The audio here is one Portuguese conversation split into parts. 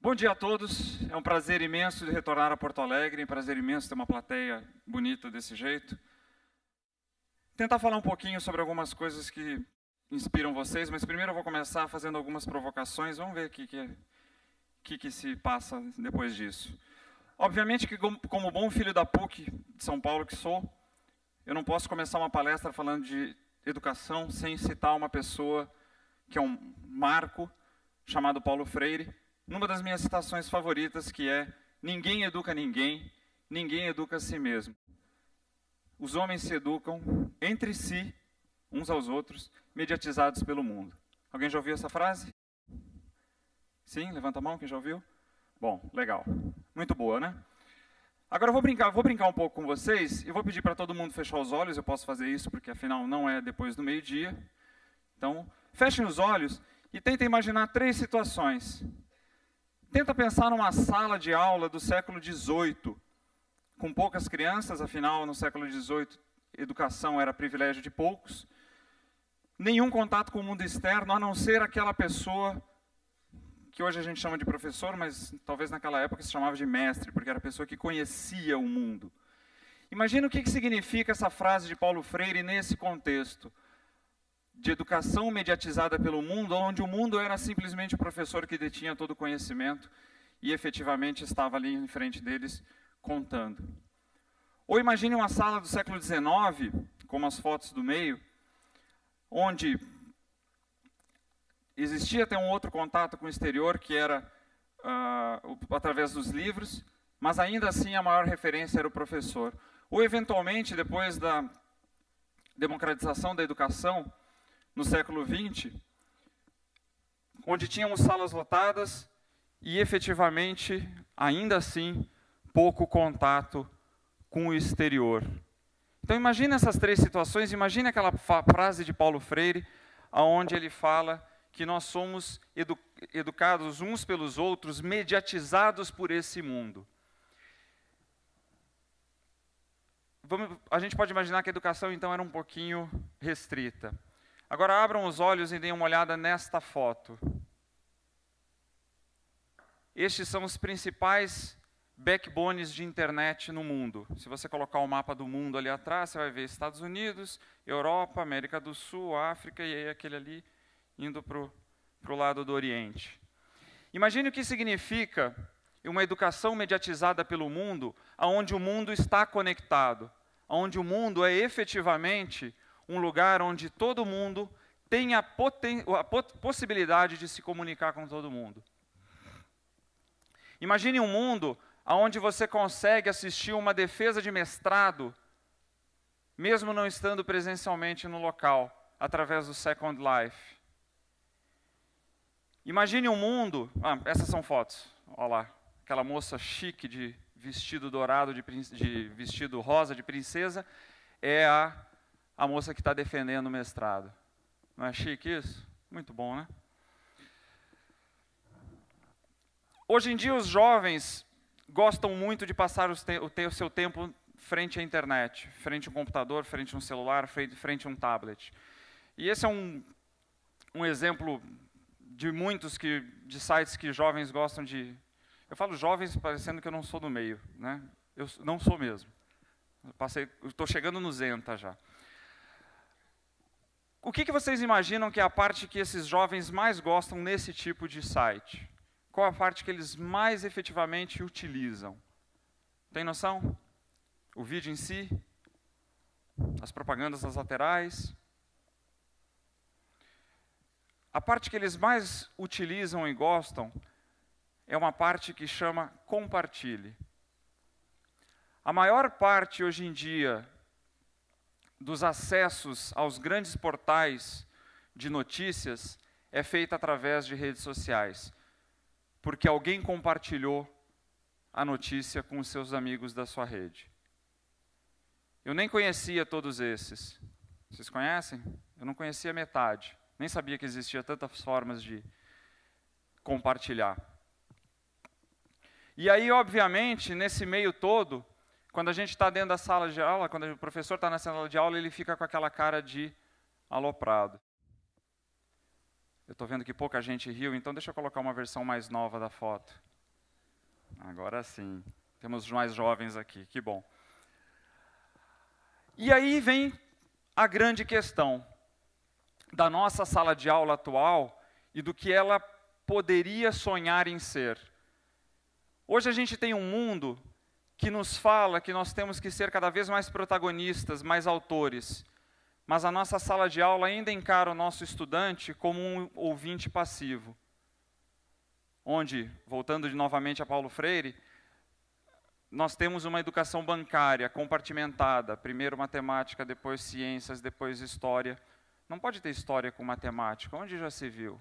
Bom dia a todos, é um prazer imenso de retornar a Porto Alegre, é um prazer imenso ter uma plateia bonita desse jeito. Tentar falar um pouquinho sobre algumas coisas que inspiram vocês, mas primeiro eu vou começar fazendo algumas provocações, vamos ver o que se passa depois disso. Obviamente que como bom filho da PUC de São Paulo que sou, eu não posso começar uma palestra falando de educação sem citar uma pessoa que é um marco, chamado Paulo Freire, numa das minhas citações favoritas, que é: ninguém educa ninguém, ninguém educa a si mesmo. Os homens se educam entre si, uns aos outros, mediatizados pelo mundo. Alguém já ouviu essa frase? Sim? Levanta a mão, quem já ouviu? Bom, legal. Muito boa, né? Agora eu vou brincar um pouco com vocês e vou pedir para todo mundo fechar os olhos. Eu posso fazer isso porque afinal não é depois do meio-dia. Então, fechem os olhos e tentem imaginar 3 situações. Tenta pensar numa sala de aula do século XVIII, com poucas crianças, afinal, no século XVIII, educação era privilégio de poucos. Nenhum contato com o mundo externo, a não ser aquela pessoa que hoje a gente chama de professor, mas talvez naquela época se chamava de mestre, porque era a pessoa que conhecia o mundo. Imagina o que significa essa frase de Paulo Freire nesse contexto de educação mediatizada pelo mundo, onde o mundo era simplesmente o professor que detinha todo o conhecimento e efetivamente estava ali em frente deles contando. Ou imagine uma sala do século XIX, como as fotos do meio, onde existia até um outro contato com o exterior, que era através dos livros, mas ainda assim a maior referência era o professor. Ou eventualmente, depois da democratização da educação, no século XX, onde tínhamos salas lotadas e, efetivamente, ainda assim, pouco contato com o exterior. Então, imagine essas 3 situações, imagine aquela frase de Paulo Freire, onde ele fala que nós somos educados uns pelos outros, mediatizados por esse mundo. A gente pode imaginar que a educação, então, era um pouquinho restrita. Agora abram os olhos e deem uma olhada nesta foto. Estes são os principais backbones de internet no mundo. Se você colocar o mapa do mundo ali atrás, você vai ver Estados Unidos, Europa, América do Sul, África e aí aquele ali indo para o lado do Oriente. Imagine o que significa uma educação mediatizada pelo mundo, onde o mundo está conectado, onde o mundo é efetivamente um lugar onde todo mundo tem a possibilidade de se comunicar com todo mundo. Imagine um mundo onde você consegue assistir uma defesa de mestrado, mesmo não estando presencialmente no local, através do Second Life. Imagine um mundo... essas são fotos. Olha lá, aquela moça chique de vestido dourado, de vestido rosa de princesa, é a moça que está defendendo o mestrado. Não é chique isso? Muito bom, né? Hoje em dia, os jovens gostam muito de passar o seu tempo frente à internet, frente a um computador, frente a um celular, frente a um tablet. E esse é um exemplo de muitos de sites que jovens gostam de... Eu falo jovens parecendo que eu não sou do meio, né? Eu não sou mesmo. Estou chegando no Zenta já. O que vocês imaginam que é a parte que esses jovens mais gostam nesse tipo de site? Qual a parte que eles mais efetivamente utilizam? Tem noção? O vídeo em si? As propagandas nas laterais? A parte que eles mais utilizam e gostam é uma parte que chama compartilhe. A maior parte, hoje em dia, dos acessos aos grandes portais de notícias é feita através de redes sociais, porque alguém compartilhou a notícia com os seus amigos da sua rede. Eu nem conhecia todos esses. Vocês conhecem? Eu não conhecia metade. Nem sabia que existia tantas formas de compartilhar. E aí, obviamente, nesse meio todo, quando a gente está dentro da sala de aula, quando o professor está na sala de aula, ele fica com aquela cara de aloprado. Eu estou vendo que pouca gente riu, então deixa eu colocar uma versão mais nova da foto. Agora sim. Temos mais jovens aqui, que bom. E aí vem a grande questão da nossa sala de aula atual e do que ela poderia sonhar em ser. Hoje a gente tem um mundo que nos fala que nós temos que ser cada vez mais protagonistas, mais autores. Mas a nossa sala de aula ainda encara o nosso estudante como um ouvinte passivo. Onde, voltando novamente a Paulo Freire, nós temos uma educação bancária, compartimentada. Primeiro matemática, depois ciências, depois história. Não pode ter história com matemática. Onde já se viu?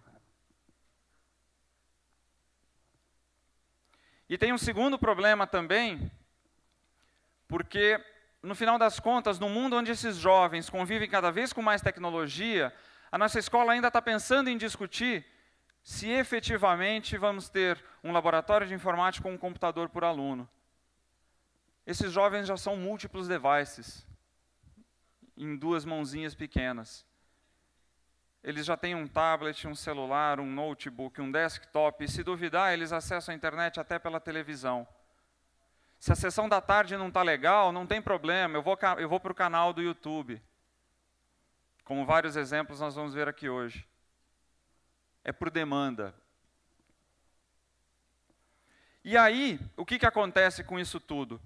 E tem um segundo problema também, porque, no final das contas, no mundo onde esses jovens convivem cada vez com mais tecnologia, a nossa escola ainda está pensando em discutir se efetivamente vamos ter um laboratório de informática com um computador por aluno. Esses jovens já são múltiplos devices, em 2 mãozinhas pequenas. Eles já têm um tablet, um celular, um notebook, um desktop, e se duvidar, eles acessam a internet até pela televisão. Se a sessão da tarde não está legal, não tem problema, eu vou para o canal do YouTube. Como vários exemplos nós vamos ver aqui hoje. É por demanda. E aí, o que acontece com isso tudo?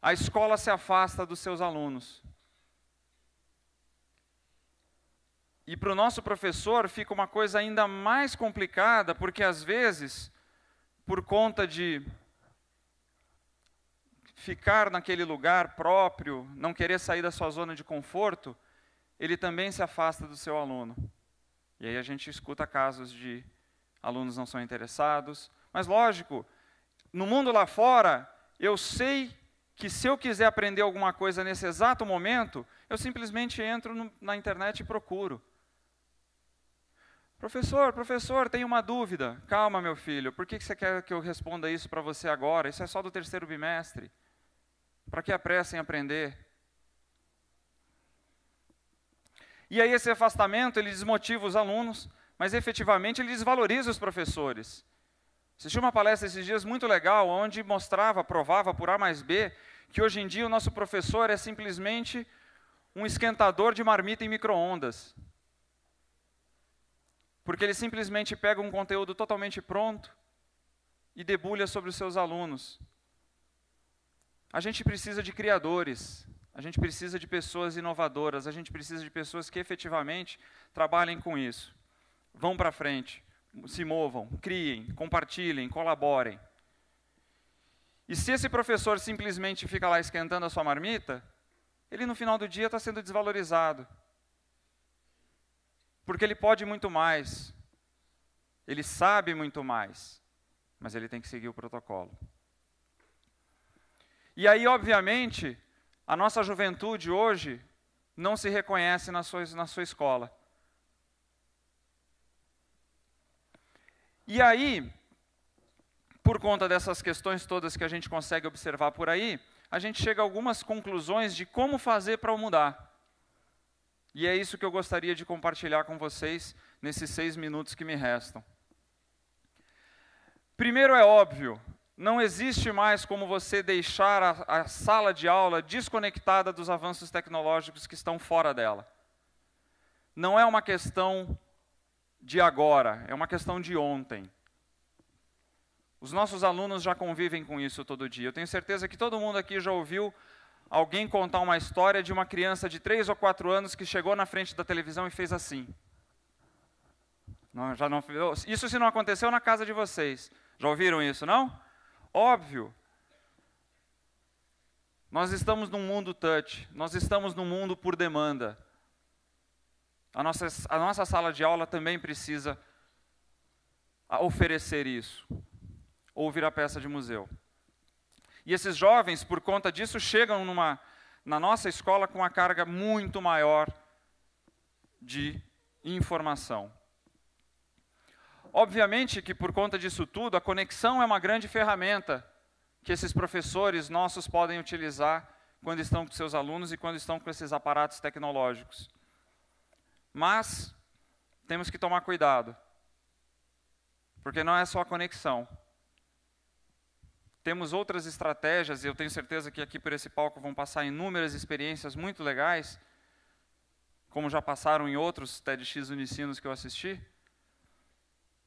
A escola se afasta dos seus alunos. E para o nosso professor fica uma coisa ainda mais complicada, porque às vezes, por conta de ficar naquele lugar próprio, não querer sair da sua zona de conforto, ele também se afasta do seu aluno. E aí a gente escuta casos de alunos não são interessados. Mas lógico, no mundo lá fora, eu sei que se eu quiser aprender alguma coisa nesse exato momento, eu simplesmente entro na internet e procuro. Professor, tenho uma dúvida. Calma, meu filho, por que você quer que eu responda isso para você agora? Isso é só do 3º bimestre. Para que a pressa em aprender? E aí esse afastamento, ele desmotiva os alunos, mas efetivamente ele desvaloriza os professores. Assisti uma palestra esses dias muito legal, onde provava por A mais B, que hoje em dia o nosso professor é simplesmente um esquentador de marmita em micro-ondas. Porque ele simplesmente pega um conteúdo totalmente pronto e debulha sobre os seus alunos. A gente precisa de criadores, a gente precisa de pessoas inovadoras, a gente precisa de pessoas que efetivamente trabalhem com isso. Vão para frente, se movam, criem, compartilhem, colaborem. E se esse professor simplesmente fica lá esquentando a sua marmita, ele no final do dia está sendo desvalorizado. Porque ele pode muito mais, ele sabe muito mais, mas ele tem que seguir o protocolo. E aí, obviamente, a nossa juventude hoje não se reconhece na sua escola. E aí, por conta dessas questões todas que a gente consegue observar por aí, a gente chega a algumas conclusões de como fazer para mudar. E é isso que eu gostaria de compartilhar com vocês nesses 6 minutos que me restam. Primeiro, é óbvio, não existe mais como você deixar a sala de aula desconectada dos avanços tecnológicos que estão fora dela. Não é uma questão de agora, é uma questão de ontem. Os nossos alunos já convivem com isso todo dia. Eu tenho certeza que todo mundo aqui já ouviu alguém contar uma história de uma criança de 3 ou 4 anos que chegou na frente da televisão e fez assim. Não, isso se não aconteceu na casa de vocês. Já ouviram isso, não? Óbvio. Nós estamos num mundo touch, nós estamos num mundo por demanda. A nossa sala de aula também precisa oferecer isso, ou virar peça de museu. E esses jovens, por conta disso, chegam na nossa escola com uma carga muito maior de informação. Obviamente que, por conta disso tudo, a conexão é uma grande ferramenta que esses professores nossos podem utilizar quando estão com seus alunos e quando estão com esses aparatos tecnológicos. Mas temos que tomar cuidado, porque não é só a conexão. Temos outras estratégias, e eu tenho certeza que aqui por esse palco vão passar inúmeras experiências muito legais, como já passaram em outros TEDx Unicinos que eu assisti,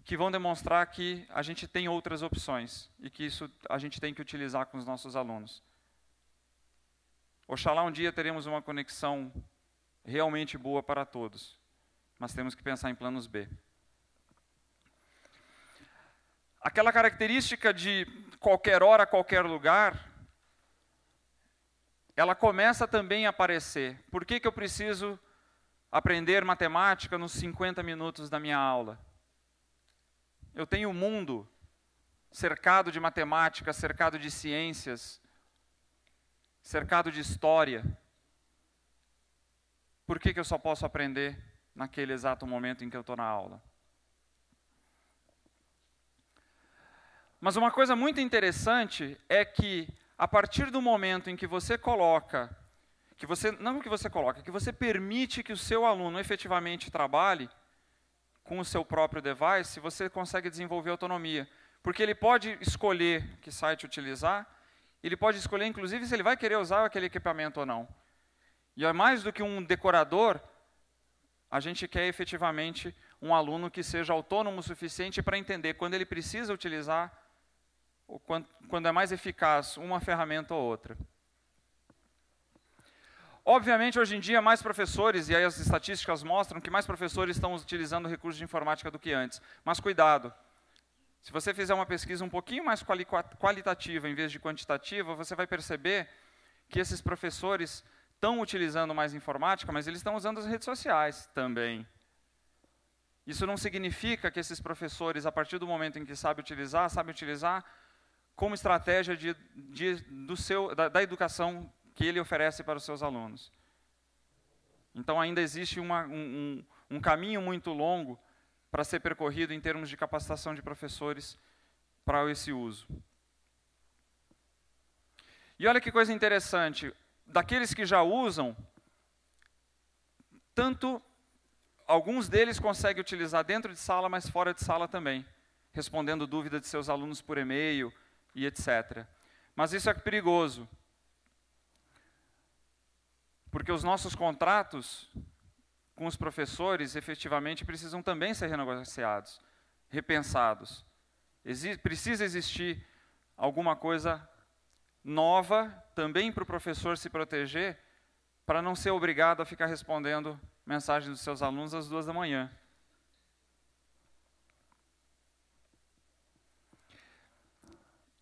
que vão demonstrar que a gente tem outras opções e que isso a gente tem que utilizar com os nossos alunos. Oxalá um dia teremos uma conexão realmente boa para todos, mas temos que pensar em planos B. Aquela característica de qualquer hora, qualquer lugar, ela começa também a aparecer. Por que eu preciso aprender matemática nos 50 minutos da minha aula? Eu tenho um mundo cercado de matemática, cercado de ciências, cercado de história. Por que eu só posso aprender naquele exato momento em que eu estou na aula? Mas uma coisa muito interessante é que, a partir do momento em que você coloca, que você permite que o seu aluno efetivamente trabalhe com o seu próprio device, você consegue desenvolver autonomia. Porque ele pode escolher que site utilizar, ele pode escolher, inclusive, se ele vai querer usar aquele equipamento ou não. E é mais do que um decorador, a gente quer efetivamente um aluno que seja autônomo o suficiente para entender quando ele precisa utilizar, ou quando é mais eficaz uma ferramenta ou outra. Obviamente, hoje em dia, mais professores, e aí as estatísticas mostram que mais professores estão utilizando recursos de informática do que antes. Mas cuidado, se você fizer uma pesquisa um pouquinho mais qualitativa em vez de quantitativa, você vai perceber que esses professores estão utilizando mais informática, mas eles estão usando as redes sociais também. Isso não significa que esses professores, a partir do momento em que sabem utilizar como estratégia da educação que ele oferece para os seus alunos. Então, ainda existe um caminho muito longo para ser percorrido em termos de capacitação de professores para esse uso. E olha que coisa interessante, daqueles que já usam, alguns deles conseguem utilizar dentro de sala, mas fora de sala também, respondendo dúvidas de seus alunos por e-mail e etc. Mas isso é perigoso, porque os nossos contratos com os professores, efetivamente, precisam também ser renegociados, repensados. Precisa existir alguma coisa nova, também para o professor se proteger, para não ser obrigado a ficar respondendo mensagens dos seus alunos às 2 da manhã.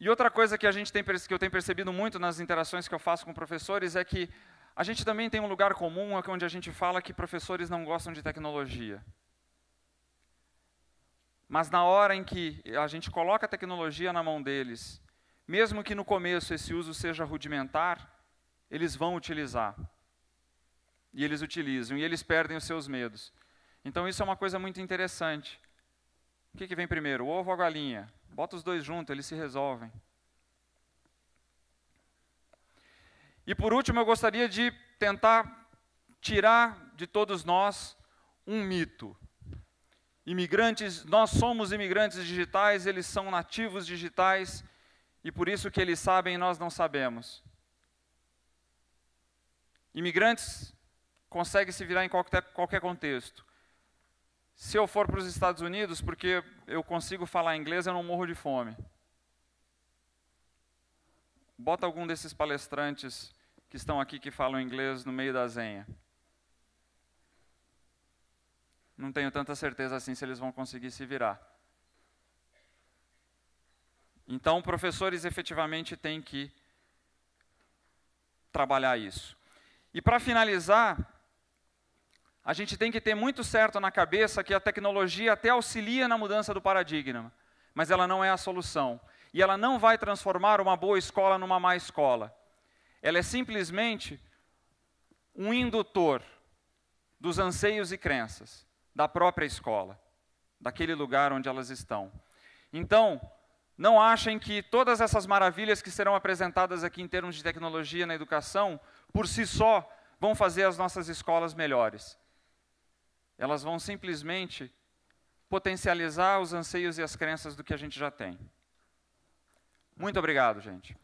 E outra coisa que eu tenho percebido muito nas interações que eu faço com professores é que a gente também tem um lugar comum onde a gente fala que professores não gostam de tecnologia. Mas na hora em que a gente coloca a tecnologia na mão deles, mesmo que no começo esse uso seja rudimentar, eles vão utilizar. E eles utilizam, e eles perdem os seus medos. Então isso é uma coisa muito interessante. O que vem primeiro, o ovo ou a galinha? Bota os dois juntos, eles se resolvem. E por último, eu gostaria de tentar tirar de todos nós um mito. Nós somos imigrantes digitais, eles são nativos digitais, e por isso que eles sabem e nós não sabemos. Imigrantes conseguem se virar em qualquer contexto. Se eu for para os Estados Unidos, porque eu consigo falar inglês, eu não morro de fome. Bota algum desses palestrantes que estão aqui que falam inglês no meio da zenha. Não tenho tanta certeza assim se eles vão conseguir se virar. Então, professores efetivamente têm que trabalhar isso. E para finalizar, a gente tem que ter muito certo na cabeça que a tecnologia até auxilia na mudança do paradigma, mas ela não é a solução. E ela não vai transformar uma boa escola numa má escola. Ela é simplesmente um indutor dos anseios e crenças da própria escola, daquele lugar onde elas estão. Então, não achem que todas essas maravilhas que serão apresentadas aqui em termos de tecnologia na educação, por si só, vão fazer as nossas escolas melhores. Elas vão simplesmente potencializar os anseios e as crenças do que a gente já tem. Muito obrigado, gente.